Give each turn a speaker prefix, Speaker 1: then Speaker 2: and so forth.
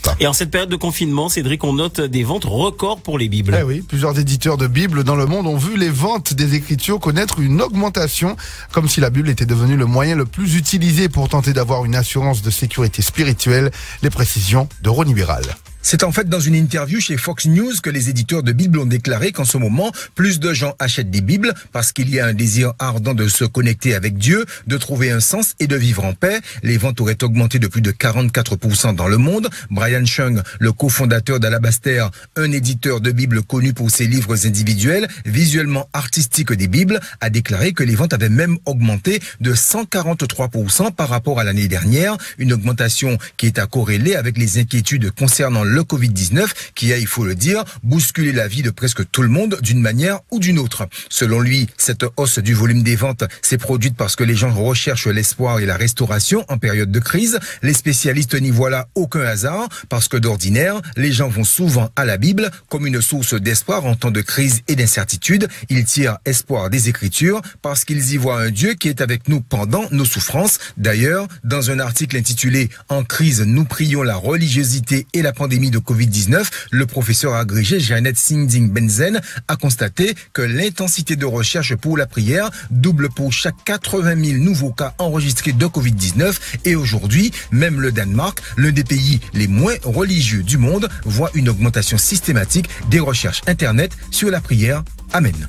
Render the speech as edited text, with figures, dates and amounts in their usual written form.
Speaker 1: pas.
Speaker 2: Et en cette période de confinement, Cédric, on note des ventes records pour les Bibles.
Speaker 1: Eh oui, plusieurs éditeurs de Bibles dans le monde ont vu les ventes des Écritures connaître une augmentation, comme si la Bible était devenue le moyen le plus utilisé pour tenter d'avoir une assurance de sécurité spirituelle. Les précisions de Ronnie Biral.
Speaker 3: C'est en fait dans une interview chez Fox News que les éditeurs de Bibles ont déclaré qu'en ce moment, plus de gens achètent des Bibles parce qu'il y a un désir ardent de se connecter avec Dieu, de trouver un sens et de vivre en paix. Les ventes auraient augmenté de plus de 44% dans le monde. Brian Chung, le cofondateur d'Alabaster, un éditeur de Bibles connu pour ses livres individuels, visuellement artistiques des Bibles, a déclaré que les ventes avaient même augmenté de 143% par rapport à l'année dernière. Une augmentation qui est à corréler avec les inquiétudes concernant le Covid-19 qui a, il faut le dire, bousculé la vie de presque tout le monde d'une manière ou d'une autre. Selon lui, cette hausse du volume des ventes s'est produite parce que les gens recherchent l'espoir et la restauration en période de crise. Les spécialistes n'y voient là aucun hasard parce que d'ordinaire, les gens vont souvent à la Bible comme une source d'espoir en temps de crise et d'incertitude. Ils tirent espoir des Écritures parce qu'ils y voient un Dieu qui est avec nous pendant nos souffrances. D'ailleurs, dans un article intitulé « En crise, nous prions la religiosité et la pandémie de Covid-19, le professeur agrégé Janet Singh Benzen a constaté que l'intensité de recherche pour la prière double pour chaque 80 000 nouveaux cas enregistrés de Covid-19 et aujourd'hui, même le Danemark, l'un des pays les moins religieux du monde, voit une augmentation systématique des recherches Internet sur la prière. Amen.